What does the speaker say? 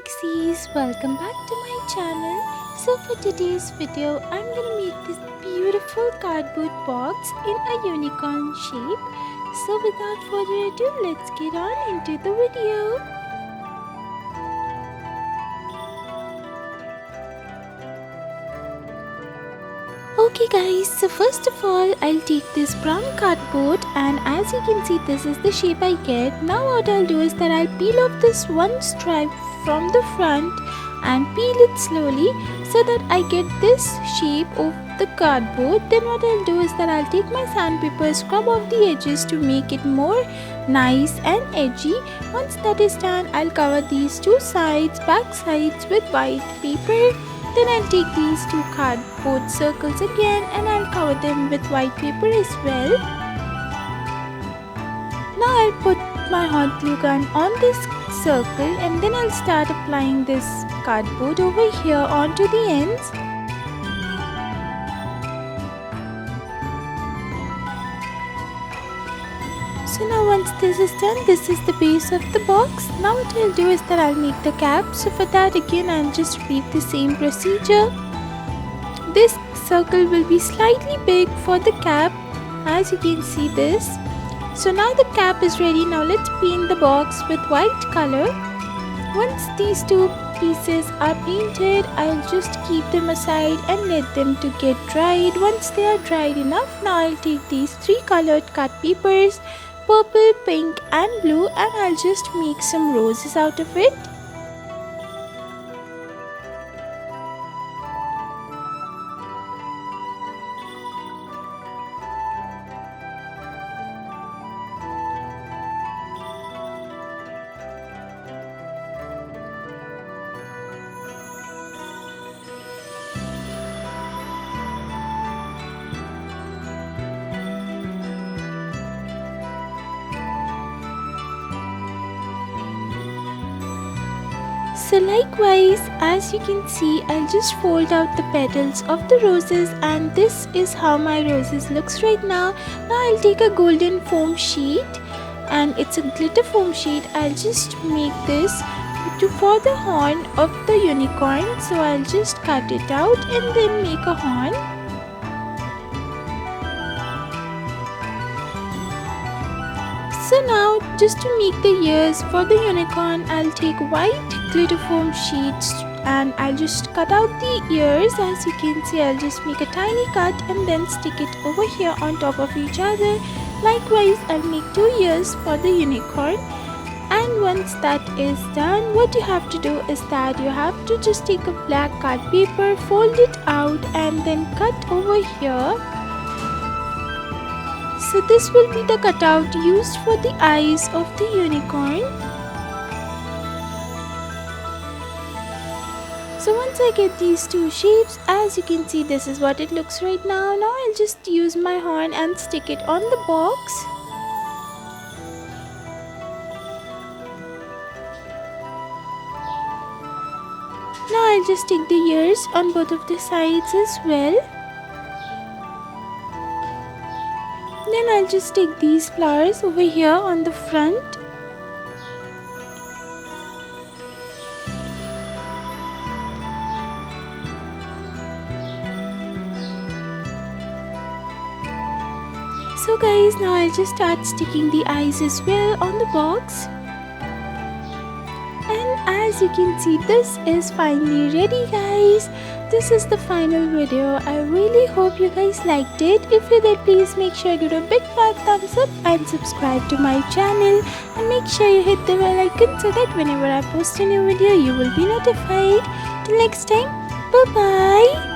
Pixies, welcome back to my channel. So for today's video, I'm gonna make this beautiful cardboard box in a unicorn shape. So without further ado, let's get on into the video. Okay guys, so first of all, I'll take this brown cardboard, and as you can see, this is the shape I get. Now what I'll do is that I'll peel off this one stripe from the front and peel it slowly so that I get this shape of the cardboard. Then what I'll do is that I'll take my sandpaper, scrub off the edges to make it more nice and edgy. Once that is done, I'll cover these two sides, back sides, with white paper. Then I'll take these two cardboard circles again and I'll cover them with white paper as well. Now I'll put my hot glue gun on this circle and then I'll start applying this cardboard over here onto the ends. So now once this is done, this is the base of the box. Now what I'll do is that I'll make the cap. So for that again I'll just repeat the same procedure. This circle will be slightly big for the cap, as you can see this. So now the cap is ready. Now let's paint the box with white color. Once these two pieces are painted, I'll just keep them aside and let them to get dried. Once they are dried enough, now I'll take these three colored cut papers, purple, pink and blue, and I'll just make some roses out of it. So likewise, as you can see, I'll just fold out the petals of the roses, and this is how my roses looks right now. Now I'll take a golden foam sheet, and it's a glitter foam sheet. I'll just make this for the horn of the unicorn. So I'll just cut it out and then make a horn. So now, just to make the ears for the unicorn, I'll take white glitter foam sheets and I'll just cut out the ears. As you can see, I'll just make a tiny cut and then stick it over here on top of each other. Likewise, I'll make two ears for the unicorn. And once that is done, what you have to do is that you have to just take a black card paper, fold it out and then cut over here. So this will be the cutout used for the eyes of the unicorn. So once I get these two shapes, as you can see, this is what it looks right now. Now I'll just use my horn and stick it on the box. Now I'll just take the ears on both of the sides as well. Then I'll just take these flowers over here on the front. So guys, now I'll just start sticking the eyes as well on the box. And as you can see, this is finally ready guys. This is the final video. I really hope you guys liked it. If you did, please make sure you do a big fat thumbs up and subscribe to my channel. And make sure you hit the bell icon so that whenever I post a new video, you will be notified. Till next time, bye bye.